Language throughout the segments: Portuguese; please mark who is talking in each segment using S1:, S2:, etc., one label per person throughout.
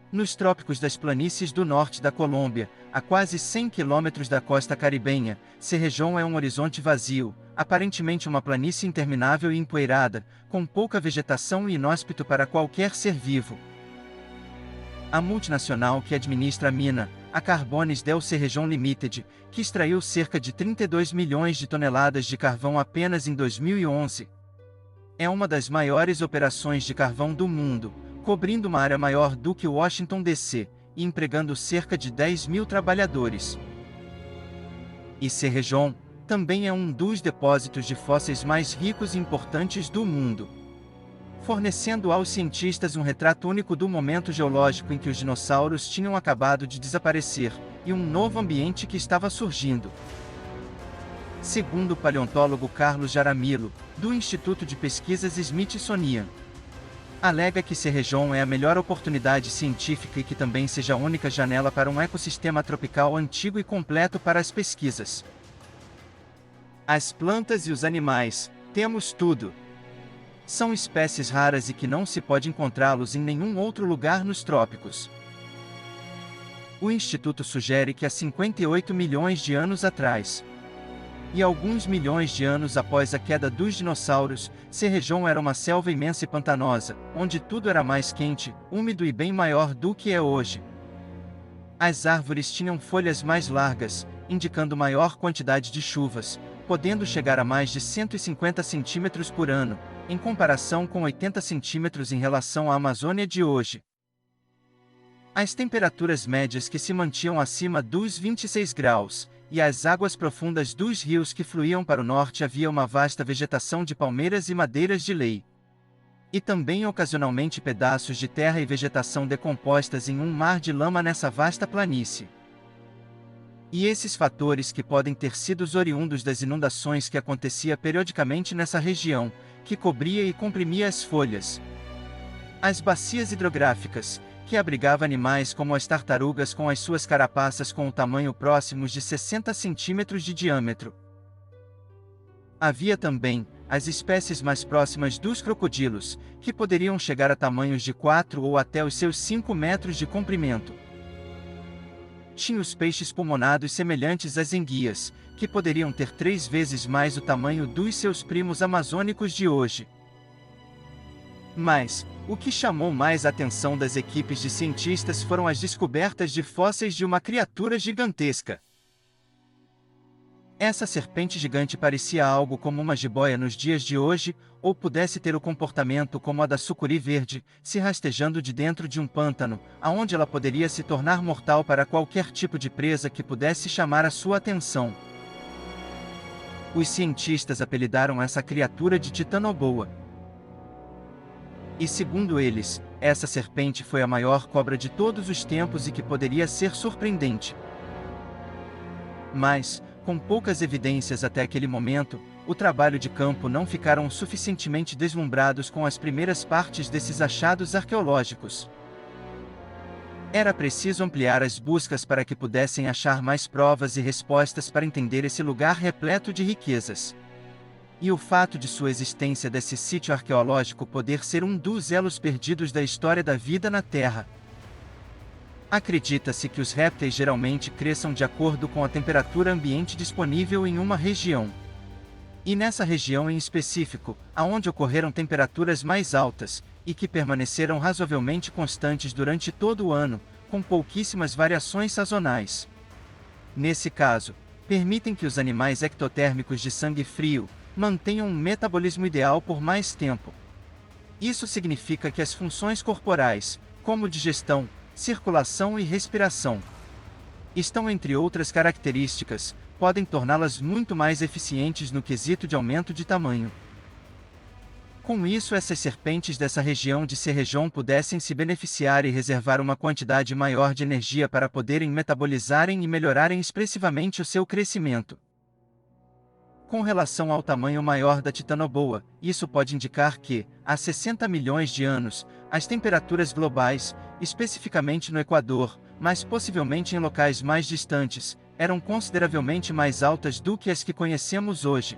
S1: Nos trópicos das planícies do norte da Colômbia, a quase 100 quilômetros da costa caribenha, Cerrejón é um horizonte vazio, aparentemente uma planície interminável e empoeirada, com pouca vegetação e inóspito para qualquer ser vivo. A multinacional que administra a mina, a Carbones del Cerrejón Limited, que extraiu cerca de 32 milhões de toneladas de carvão apenas em 2011, é uma das maiores operações de carvão do mundo, cobrindo uma área maior do que Washington DC, e empregando cerca de 10 mil trabalhadores. E Cerrejón também é um dos depósitos de fósseis mais ricos e importantes do mundo, fornecendo aos cientistas um retrato único do momento geológico em que os dinossauros tinham acabado de desaparecer, e um novo ambiente que estava surgindo. Segundo o paleontólogo Carlos Jaramillo, do Instituto de Pesquisas Smithsonian, alega que Cerrejón é a melhor oportunidade científica e que também seja a única janela para um ecossistema tropical antigo e completo para as pesquisas. As plantas e os animais, temos tudo. São espécies raras e que não se pode encontrá-los em nenhum outro lugar nos trópicos. O Instituto sugere que há 58 milhões de anos atrás, e alguns milhões de anos após a queda dos dinossauros, Cerrejón era uma selva imensa e pantanosa, onde tudo era mais quente, úmido e bem maior do que é hoje. As árvores tinham folhas mais largas, indicando maior quantidade de chuvas, podendo chegar a mais de 150 centímetros por ano, em comparação com 80 centímetros em relação à Amazônia de hoje. As temperaturas médias que se mantinham acima dos 26 graus, e as águas profundas dos rios que fluíam para o norte havia uma vasta vegetação de palmeiras e madeiras de lei. E também ocasionalmente pedaços de terra e vegetação decompostas em um mar de lama nessa vasta planície. E esses fatores que podem ter sido os oriundos das inundações que acontecia periodicamente nessa região, que cobria e comprimia as folhas. As bacias hidrográficas, que abrigava animais como as tartarugas com as suas carapaças com o tamanho próximos de 60 centímetros de diâmetro. Havia também as espécies mais próximas dos crocodilos, que poderiam chegar a tamanhos de 4 ou até os seus 5 metros de comprimento. Tinha os peixes pulmonados semelhantes às enguias, que poderiam ter 3 vezes mais o tamanho dos seus primos amazônicos de hoje. Mas, o que chamou mais a atenção das equipes de cientistas foram as descobertas de fósseis de uma criatura gigantesca. Essa serpente gigante parecia algo como uma jiboia nos dias de hoje, ou pudesse ter o comportamento como a da sucuri verde, se rastejando de dentro de um pântano, aonde ela poderia se tornar mortal para qualquer tipo de presa que pudesse chamar a sua atenção. Os cientistas apelidaram essa criatura de Titanoboa. E segundo eles, essa serpente foi a maior cobra de todos os tempos e que poderia ser surpreendente. Mas, com poucas evidências até aquele momento, o trabalho de campo não ficaram suficientemente deslumbrados com as primeiras partes desses achados arqueológicos. Era preciso ampliar as buscas para que pudessem achar mais provas e respostas para entender esse lugar repleto de riquezas. E o fato de sua existência desse sítio arqueológico poder ser um dos elos perdidos da história da vida na Terra. Acredita-se que os répteis geralmente cresçam de acordo com a temperatura ambiente disponível em uma região. E nessa região em específico, aonde ocorreram temperaturas mais altas, e que permaneceram razoavelmente constantes durante todo o ano, com pouquíssimas variações sazonais. Nesse caso, permitem que os animais ectotérmicos de sangue frio mantenham um metabolismo ideal por mais tempo. Isso significa que as funções corporais, como digestão, circulação e respiração, estão entre outras características, podem torná-las muito mais eficientes no quesito de aumento de tamanho. Com isso, essas serpentes dessa região de Cerrejón pudessem se beneficiar e reservar uma quantidade maior de energia para poderem metabolizarem e melhorarem expressivamente o seu crescimento. Com relação ao tamanho maior da Titanoboa, isso pode indicar que, há 60 milhões de anos, as temperaturas globais, especificamente no Equador, mas possivelmente em locais mais distantes, eram consideravelmente mais altas do que as que conhecemos hoje.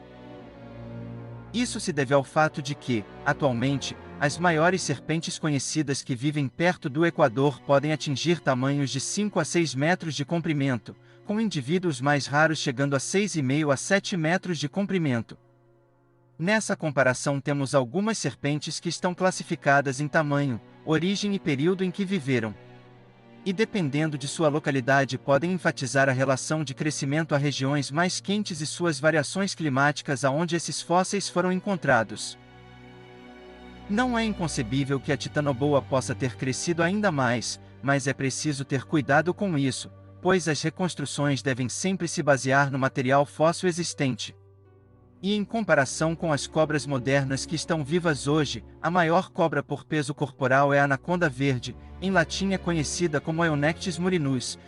S1: Isso se deve ao fato de que, atualmente, As maiores serpentes conhecidas que vivem perto do Equador podem atingir tamanhos de 5 a 6 metros de comprimento, com indivíduos mais raros chegando a 6,5 a 7 metros de comprimento. Nessa comparação temos algumas serpentes que estão classificadas em tamanho, origem e período em que viveram. E dependendo de sua localidade podem enfatizar a relação de crescimento a regiões mais quentes e suas variações climáticas aonde esses fósseis foram encontrados. Não é inconcebível que a titanoboa possa ter crescido ainda mais, mas é preciso ter cuidado com isso, pois as reconstruções devem sempre se basear no material fóssil existente. E em comparação com as cobras modernas que estão vivas hoje, a maior cobra por peso corporal é a anaconda verde, em latim é conhecida como Eunectes murinus,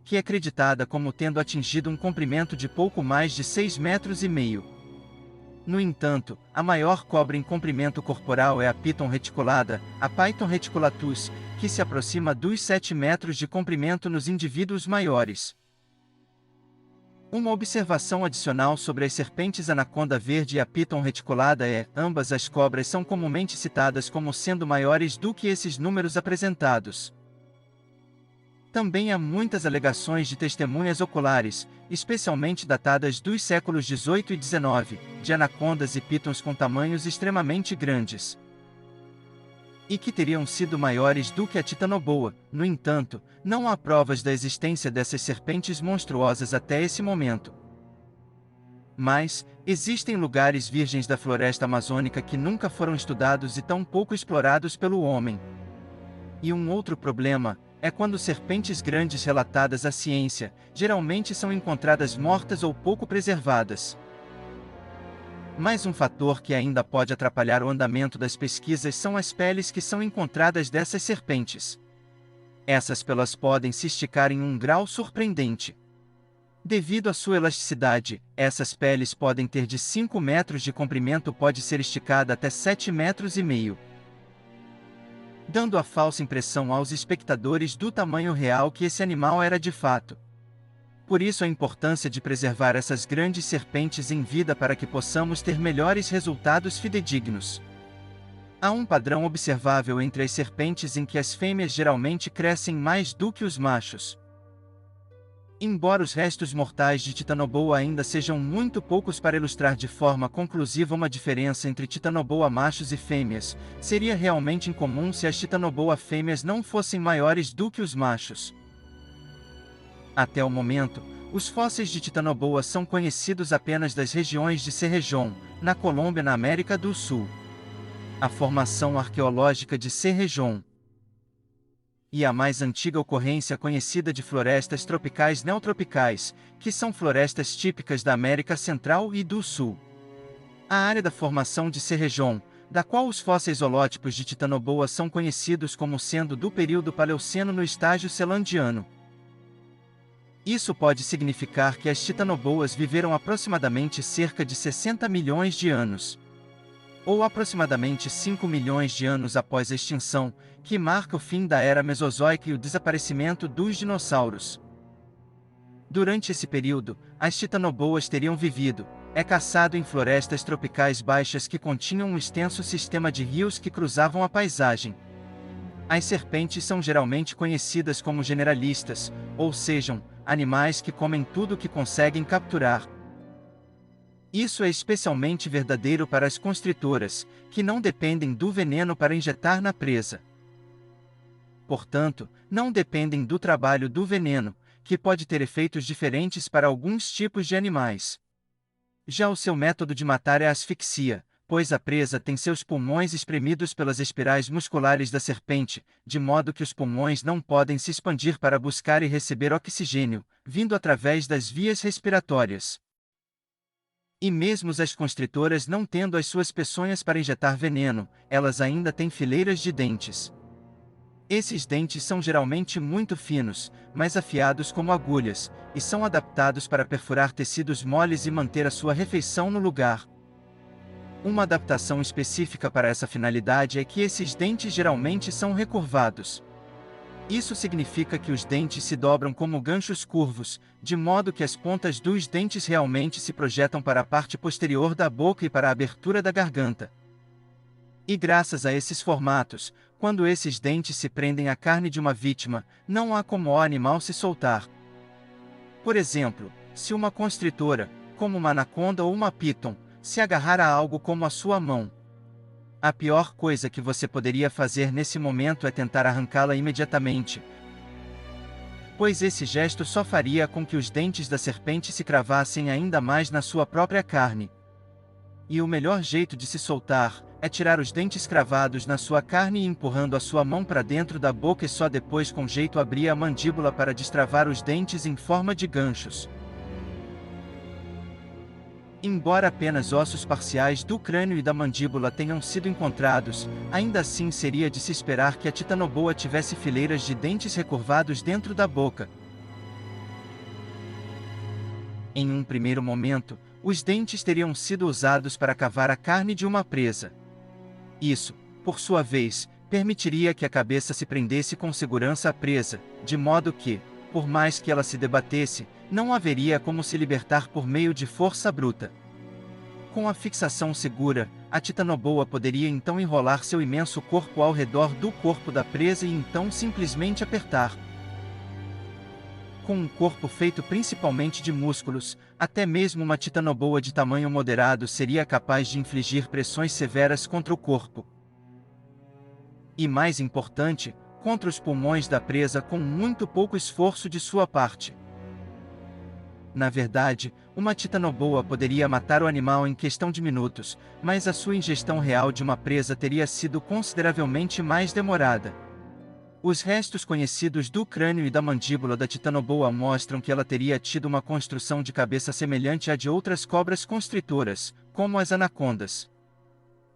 S1: que é acreditada como tendo atingido um comprimento de pouco mais de 6,5 metros. No entanto, a maior cobra em comprimento corporal é a Python reticulata, a Python reticulatus, que se aproxima dos 7 metros de comprimento nos indivíduos maiores. Uma observação adicional sobre as serpentes anaconda verde e a Python reticulata é: ambas as cobras são comumente citadas como sendo maiores do que esses números apresentados. Também há muitas alegações de testemunhas oculares, especialmente datadas dos séculos XVIII e XIX, de anacondas e pitons com tamanhos extremamente grandes, e que teriam sido maiores do que a titanoboa. No entanto, não há provas da existência dessas serpentes monstruosas até esse momento. Mas, existem lugares virgens da floresta amazônica que nunca foram estudados e tão pouco explorados pelo homem. E um outro problema é quando serpentes grandes relatadas à ciência, geralmente são encontradas mortas ou pouco preservadas. Mais um fator que ainda pode atrapalhar o andamento das pesquisas são as peles que são encontradas dessas serpentes. Essas pelas podem se esticar em um grau surpreendente. Devido à sua elasticidade, essas peles podem ter de 5 metros de comprimento, pode ser esticada até 7,5 metros, dando a falsa impressão aos espectadores do tamanho real que esse animal era de fato. Por isso a importância de preservar essas grandes serpentes em vida para que possamos ter melhores resultados fidedignos. Há um padrão observável entre as serpentes em que as fêmeas geralmente crescem mais do que os machos. Embora os restos mortais de titanoboa ainda sejam muito poucos para ilustrar de forma conclusiva uma diferença entre titanoboa machos e fêmeas, seria realmente incomum se as titanoboa fêmeas não fossem maiores do que os machos. Até o momento, os fósseis de titanoboa são conhecidos apenas das regiões de Cerrejón, na Colômbia, na América do Sul. A formação arqueológica de Cerrejón e a mais antiga ocorrência conhecida de florestas tropicais neotropicais, que são florestas típicas da América Central e do Sul. A área da formação de Cerrejón, da qual os fósseis holótipos de titanoboa são conhecidos como sendo do período Paleoceno no estágio celandiano. Isso pode significar que as titanoboas viveram aproximadamente cerca de 60 milhões de anos, ou aproximadamente 5 milhões de anos após a extinção, que marca o fim da era Mesozoica e o desaparecimento dos dinossauros. Durante esse período, as titanoboas teriam vivido, caçado em florestas tropicais baixas que continham um extenso sistema de rios que cruzavam a paisagem. As serpentes são geralmente conhecidas como generalistas, ou sejam, animais que comem tudo o que conseguem capturar. Isso é especialmente verdadeiro para as constritoras, que não dependem do veneno para injetar na presa. Portanto, não dependem do trabalho do veneno, que pode ter efeitos diferentes para alguns tipos de animais. Já o seu método de matar é a asfixia, pois a presa tem seus pulmões espremidos pelas espirais musculares da serpente, de modo que os pulmões não podem se expandir para buscar e receber oxigênio, vindo através das vias respiratórias. E mesmo as constritoras não tendo as suas peçonhas para injetar veneno, elas ainda têm fileiras de dentes. Esses dentes são geralmente muito finos, mas afiados como agulhas, e são adaptados para perfurar tecidos moles e manter a sua refeição no lugar. Uma adaptação específica para essa finalidade é que esses dentes geralmente são recurvados. Isso significa que os dentes se dobram como ganchos curvos, de modo que as pontas dos dentes realmente se projetam para a parte posterior da boca e para a abertura da garganta. E graças a esses formatos, quando esses dentes se prendem à carne de uma vítima, não há como o animal se soltar. Por exemplo, se uma constritora, como uma anaconda ou uma python, se agarrar a algo como a sua mão, a pior coisa que você poderia fazer nesse momento é tentar arrancá-la imediatamente, pois esse gesto só faria com que os dentes da serpente se cravassem ainda mais na sua própria carne. E o melhor jeito de se soltar é tirar os dentes cravados na sua carne e empurrando a sua mão para dentro da boca e só depois com jeito abrir a mandíbula para destravar os dentes em forma de ganchos. Embora apenas ossos parciais do crânio e da mandíbula tenham sido encontrados, ainda assim seria de se esperar que a titanoboa tivesse fileiras de dentes recurvados dentro da boca. Em um primeiro momento, os dentes teriam sido usados para cavar a carne de uma presa. Isso, por sua vez, permitiria que a cabeça se prendesse com segurança à presa, de modo que, por mais que ela se debatesse, não haveria como se libertar por meio de força bruta. Com a fixação segura, a titanoboa poderia então enrolar seu imenso corpo ao redor do corpo da presa e então simplesmente apertar. Com um corpo feito principalmente de músculos, até mesmo uma titanoboa de tamanho moderado seria capaz de infligir pressões severas contra o corpo. E mais importante, contra os pulmões da presa com muito pouco esforço de sua parte. Na verdade, uma titanoboa poderia matar o animal em questão de minutos, mas a sua ingestão real de uma presa teria sido consideravelmente mais demorada. Os restos conhecidos do crânio e da mandíbula da titanoboa mostram que ela teria tido uma construção de cabeça semelhante à de outras cobras constritoras, como as anacondas.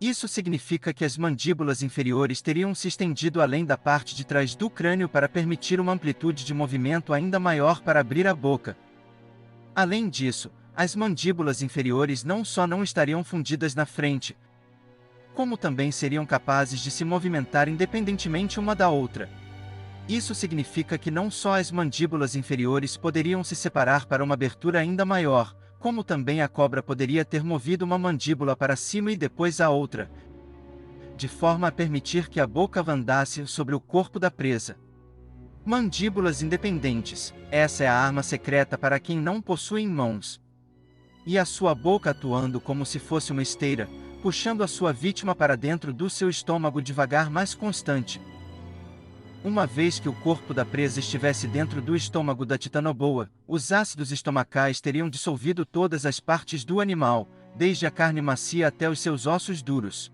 S1: Isso significa que as mandíbulas inferiores teriam se estendido além da parte de trás do crânio para permitir uma amplitude de movimento ainda maior para abrir a boca. Além disso, as mandíbulas inferiores não só não estariam fundidas na frente, como também seriam capazes de se movimentar independentemente uma da outra. Isso significa que não só as mandíbulas inferiores poderiam se separar para uma abertura ainda maior, como também a cobra poderia ter movido uma mandíbula para cima e depois a outra, de forma a permitir que a boca andasse sobre o corpo da presa. Mandíbulas independentes, essa é a arma secreta para quem não possui mãos. E a sua boca atuando como se fosse uma esteira, puxando a sua vítima para dentro do seu estômago devagar mas constante. Uma vez que o corpo da presa estivesse dentro do estômago da titanoboa, os ácidos estomacais teriam dissolvido todas as partes do animal, desde a carne macia até os seus ossos duros.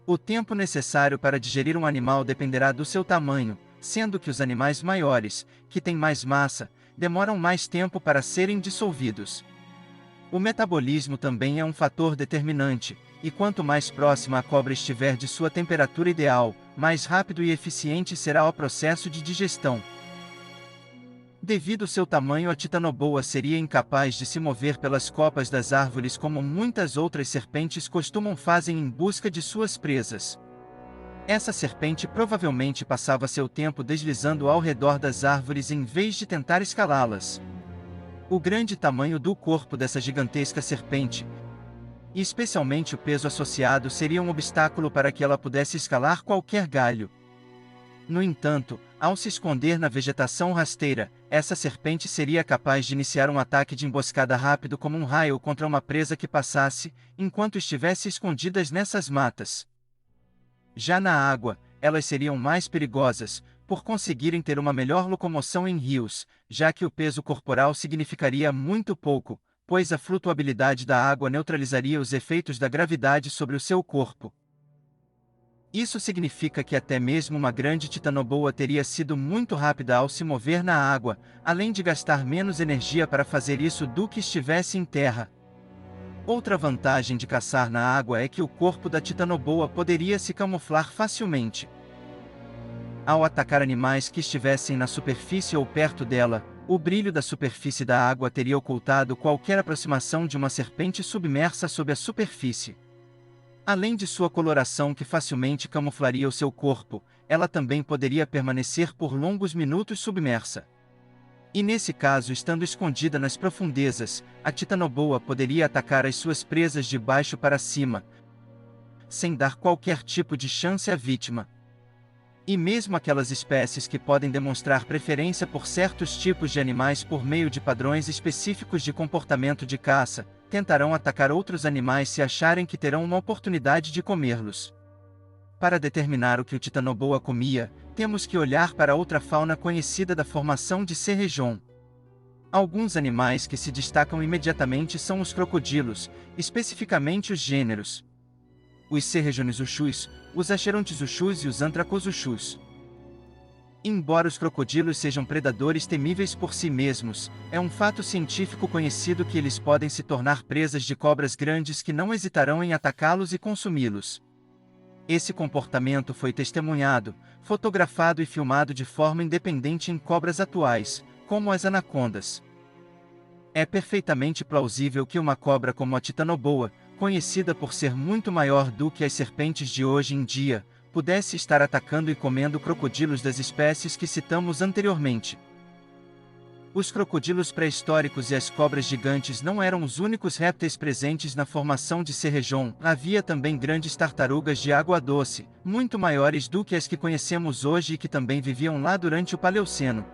S1: O tempo necessário para digerir um animal dependerá do seu tamanho, sendo que os animais maiores, que têm mais massa, demoram mais tempo para serem dissolvidos. O metabolismo também é um fator determinante, e quanto mais próxima a cobra estiver de sua temperatura ideal, mais rápido e eficiente será o processo de digestão. Devido ao seu tamanho, a titanoboa seria incapaz de se mover pelas copas das árvores como muitas outras serpentes costumam fazer em busca de suas presas. Essa serpente provavelmente passava seu tempo deslizando ao redor das árvores em vez de tentar escalá-las. O grande tamanho do corpo dessa gigantesca serpente, e especialmente o peso associado, seria um obstáculo para que ela pudesse escalar qualquer galho. No entanto, ao se esconder na vegetação rasteira, essa serpente seria capaz de iniciar um ataque de emboscada rápido como um raio contra uma presa que passasse, enquanto estivesse escondidas nessas matas. Já na água, elas seriam mais perigosas, por conseguirem ter uma melhor locomoção em rios, já que o peso corporal significaria muito pouco, pois a flutuabilidade da água neutralizaria os efeitos da gravidade sobre o seu corpo. Isso significa que até mesmo uma grande titanoboa teria sido muito rápida ao se mover na água, além de gastar menos energia para fazer isso do que estivesse em terra. Outra vantagem de caçar na água é que o corpo da titanoboa poderia se camuflar facilmente. Ao atacar animais que estivessem na superfície ou perto dela, o brilho da superfície da água teria ocultado qualquer aproximação de uma serpente submersa sob a superfície. Além de sua coloração que facilmente camuflaria o seu corpo, ela também poderia permanecer por longos minutos submersa. E nesse caso, estando escondida nas profundezas, a titanoboa poderia atacar as suas presas de baixo para cima, sem dar qualquer tipo de chance à vítima. E mesmo aquelas espécies que podem demonstrar preferência por certos tipos de animais por meio de padrões específicos de comportamento de caça, tentarão atacar outros animais se acharem que terão uma oportunidade de comê-los. Para determinar o que o titanoboa comia, temos que olhar para outra fauna conhecida da formação de Cerrejón. Alguns animais que se destacam imediatamente são os crocodilos, especificamente os gêneros: os Cerrejones-uxus, os Acherontes-uxus e os Antracos-uxus. Embora os crocodilos sejam predadores temíveis por si mesmos, é um fato científico conhecido que eles podem se tornar presas de cobras grandes que não hesitarão em atacá-los e consumi-los. Esse comportamento foi testemunhado, fotografado e filmado de forma independente em cobras atuais, como as anacondas. É perfeitamente plausível que uma cobra como a titanoboa, conhecida por ser muito maior do que as serpentes de hoje em dia, pudesse estar atacando e comendo crocodilos das espécies que citamos anteriormente. Os crocodilos pré-históricos e as cobras gigantes não eram os únicos répteis presentes na formação de Cerrejón. Havia também grandes tartarugas de água doce, muito maiores do que as que conhecemos hoje e que também viviam lá durante o Paleoceno.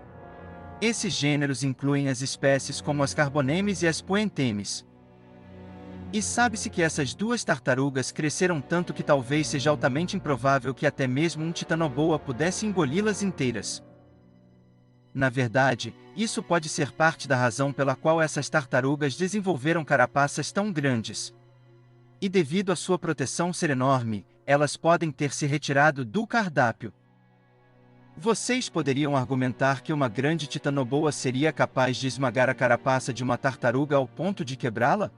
S1: Esses gêneros incluem as espécies como as carbonemes e as poentemes. E sabe-se que essas duas tartarugas cresceram tanto que talvez seja altamente improvável que até mesmo um titanoboa pudesse engoli-las inteiras. Na verdade, isso pode ser parte da razão pela qual essas tartarugas desenvolveram carapaças tão grandes. E devido à sua proteção ser enorme, elas podem ter se retirado do cardápio. Vocês poderiam argumentar que uma grande titanoboa seria capaz de esmagar a carapaça de uma tartaruga ao ponto de quebrá-la?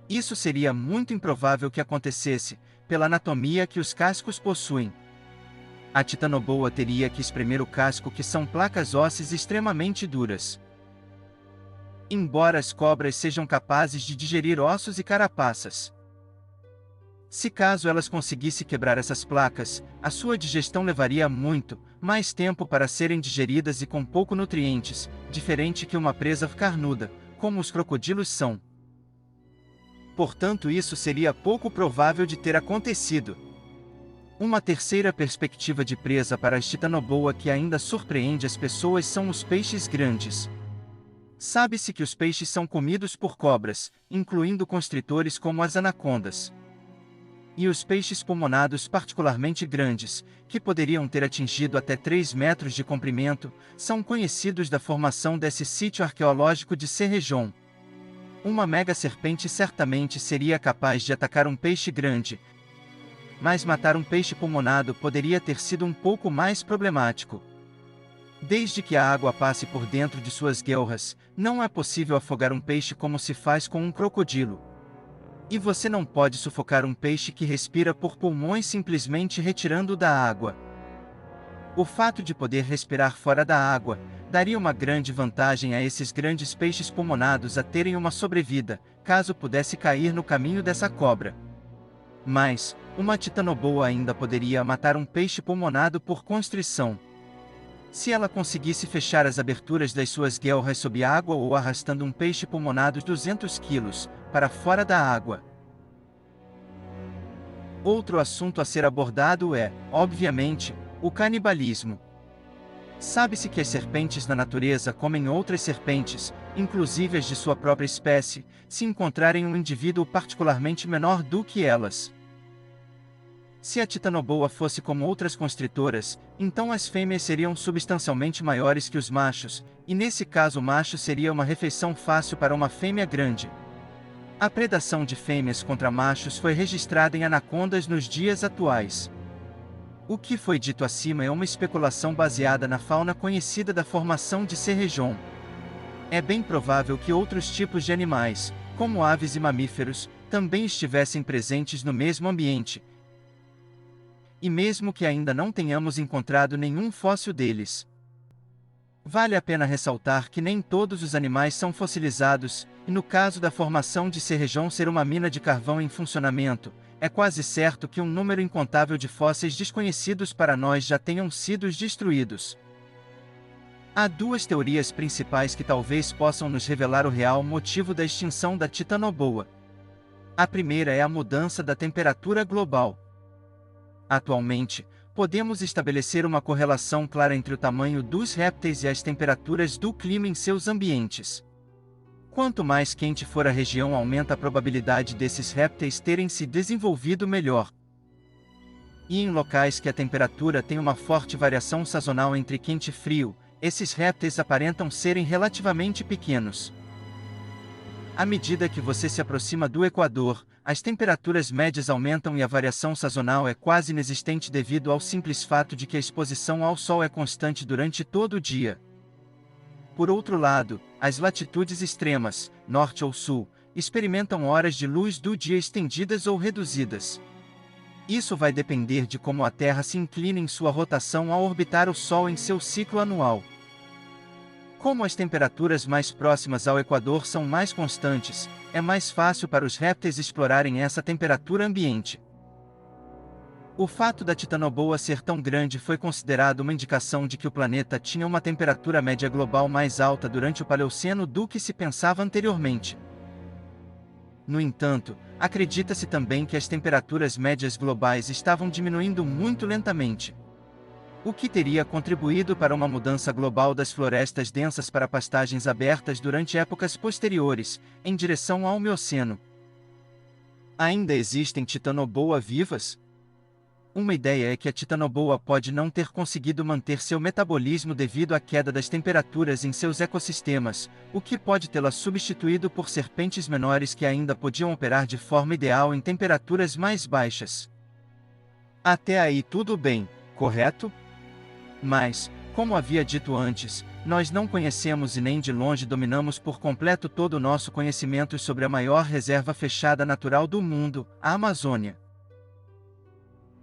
S1: Isso seria muito improvável que acontecesse, pela anatomia que os cascos possuem. A titanoboa teria que espremer o casco, que são placas ósseas extremamente duras. Embora as cobras sejam capazes de digerir ossos e carapaças, se caso elas conseguissem quebrar essas placas, a sua digestão levaria muito mais tempo para serem digeridas e com pouco nutrientes, diferente que uma presa carnuda, como os crocodilos são. Portanto, isso seria pouco provável de ter acontecido. Uma terceira perspectiva de presa para a titanoboa que ainda surpreende as pessoas são os peixes grandes. Sabe-se que os peixes são comidos por cobras, incluindo constritores como as anacondas. E os peixes pulmonados particularmente grandes, que poderiam ter atingido até 3 metros de comprimento, são conhecidos da formação desse sítio arqueológico de Cerrejón. Uma mega serpente certamente seria capaz de atacar um peixe grande, mas matar um peixe pulmonado poderia ter sido um pouco mais problemático. Desde que a água passe por dentro de suas guelras, não é possível afogar um peixe como se faz com um crocodilo. E você não pode sufocar um peixe que respira por pulmões simplesmente retirando-o da água. O fato de poder respirar fora da água daria uma grande vantagem a esses grandes peixes pulmonados a terem uma sobrevida, caso pudesse cair no caminho dessa cobra. Mas, uma titanoboa ainda poderia matar um peixe pulmonado por constrição. Se ela conseguisse fechar as aberturas das suas guelras sob água ou arrastando um peixe pulmonado de 200 quilos para fora da água. Outro assunto a ser abordado é, obviamente, o canibalismo. Sabe-se que as serpentes na natureza comem outras serpentes, inclusive as de sua própria espécie, se encontrarem um indivíduo particularmente menor do que elas. Se a titanoboa fosse como outras constritoras, então as fêmeas seriam substancialmente maiores que os machos, e nesse caso o macho seria uma refeição fácil para uma fêmea grande. A predação de fêmeas contra machos foi registrada em anacondas nos dias atuais. O que foi dito acima é uma especulação baseada na fauna conhecida da formação de Cerrejón. É bem provável que outros tipos de animais, como aves e mamíferos, também estivessem presentes no mesmo ambiente. E mesmo que ainda não tenhamos encontrado nenhum fóssil deles, vale a pena ressaltar que nem todos os animais são fossilizados, e no caso da formação de Cerrejón ser uma mina de carvão em funcionamento, é quase certo que um número incontável de fósseis desconhecidos para nós já tenham sido destruídos. Há duas teorias principais que talvez possam nos revelar o real motivo da extinção da titanoboa. A primeira é a mudança da temperatura global. Atualmente, podemos estabelecer uma correlação clara entre o tamanho dos répteis e as temperaturas do clima em seus ambientes. Quanto mais quente for a região, aumenta a probabilidade desses répteis terem se desenvolvido melhor. E em locais que a temperatura tem uma forte variação sazonal entre quente e frio, esses répteis aparentam serem relativamente pequenos. À medida que você se aproxima do Equador, as temperaturas médias aumentam e a variação sazonal é quase inexistente devido ao simples fato de que a exposição ao sol é constante durante todo o dia. Por outro lado, as latitudes extremas, norte ou sul, experimentam horas de luz do dia estendidas ou reduzidas. Isso vai depender de como a Terra se inclina em sua rotação ao orbitar o Sol em seu ciclo anual. Como as temperaturas mais próximas ao Equador são mais constantes, é mais fácil para os répteis explorarem essa temperatura ambiente. O fato da titanoboa ser tão grande foi considerado uma indicação de que o planeta tinha uma temperatura média global mais alta durante o Paleoceno do que se pensava anteriormente. No entanto, acredita-se também que as temperaturas médias globais estavam diminuindo muito lentamente, o que teria contribuído para uma mudança global das florestas densas para pastagens abertas durante épocas posteriores, em direção ao Mioceno. Ainda existem titanoboa vivas? Uma ideia é que a titanoboa pode não ter conseguido manter seu metabolismo devido à queda das temperaturas em seus ecossistemas, o que pode tê-la substituído por serpentes menores que ainda podiam operar de forma ideal em temperaturas mais baixas. Até aí tudo bem, correto? Mas, como havia dito antes, nós não conhecemos e nem de longe dominamos por completo todo o nosso conhecimento sobre a maior reserva fechada natural do mundo, a Amazônia.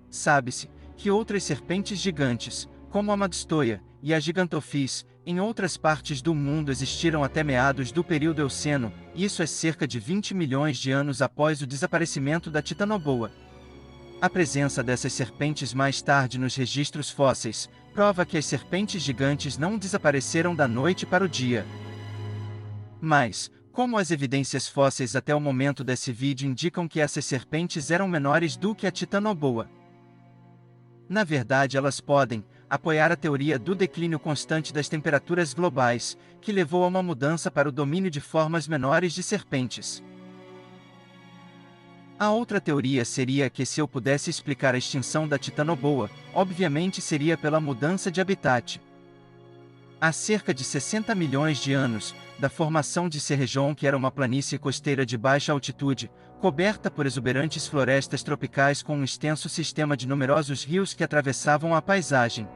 S1: Sabe-se que outras serpentes gigantes, como a Madstoia e a Gigantophis, em outras partes do mundo existiram até meados do período Eoceno, isso é cerca de 20 milhões de anos após o desaparecimento da titanoboa. A presença dessas serpentes mais tarde nos registros fósseis prova que as serpentes gigantes não desapareceram da noite para o dia. Mas, como as evidências fósseis até o momento desse vídeo indicam que essas serpentes eram menores do que a titanoboa, na verdade elas podem apoiar a teoria do declínio constante das temperaturas globais, que levou a uma mudança para o domínio de formas menores de serpentes. A outra teoria seria que se eu pudesse explicar a extinção da titanoboa, obviamente seria pela mudança de habitat. Há cerca de 60 milhões de anos, da formação de Cerrejón, que era uma planície costeira de baixa altitude, coberta por exuberantes florestas tropicais com um extenso sistema de numerosos rios que atravessavam a paisagem.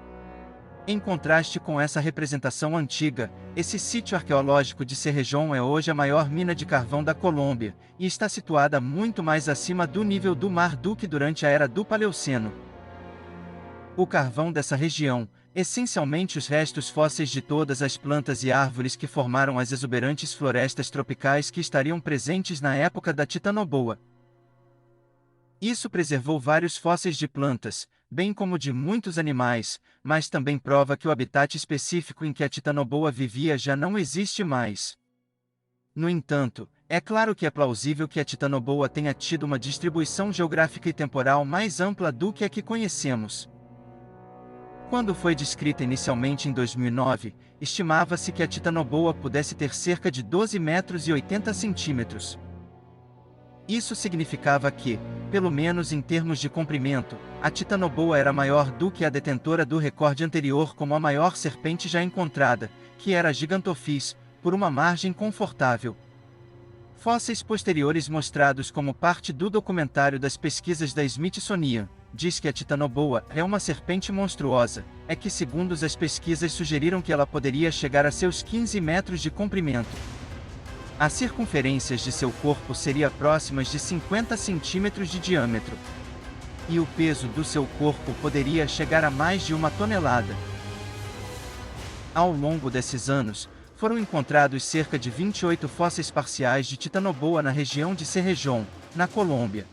S1: Em contraste com essa representação antiga, esse sítio arqueológico de Cerrejón é hoje a maior mina de carvão da Colômbia, e está situada muito mais acima do nível do mar do que durante a era do Paleoceno. O carvão dessa região, essencialmente os restos fósseis de todas as plantas e árvores que formaram as exuberantes florestas tropicais que estariam presentes na época da titanoboa. Isso preservou vários fósseis de plantas, bem como de muitos animais, mas também prova que o habitat específico em que a titanoboa vivia já não existe mais. No entanto, é claro que é plausível que a titanoboa tenha tido uma distribuição geográfica e temporal mais ampla do que a que conhecemos. Quando foi descrita inicialmente em 2009, estimava-se que a titanoboa pudesse ter cerca de 12 metros e 80 centímetros. Isso significava que, pelo menos em termos de comprimento, a titanoboa era maior do que a detentora do recorde anterior como a maior serpente já encontrada, que era a Gigantophis, por uma margem confortável. Fósseis posteriores mostrados como parte do documentário das pesquisas da Smithsonian diz que a titanoboa é uma serpente monstruosa, é que segundos as pesquisas sugeriram que ela poderia chegar a seus 15 metros de comprimento. As circunferências de seu corpo seriam próximas de 50 centímetros de diâmetro. E o peso do seu corpo poderia chegar a mais de 1 tonelada. Ao longo desses anos, foram encontrados cerca de 28 fósseis parciais de titanoboa na região de Cerrejón, na Colômbia.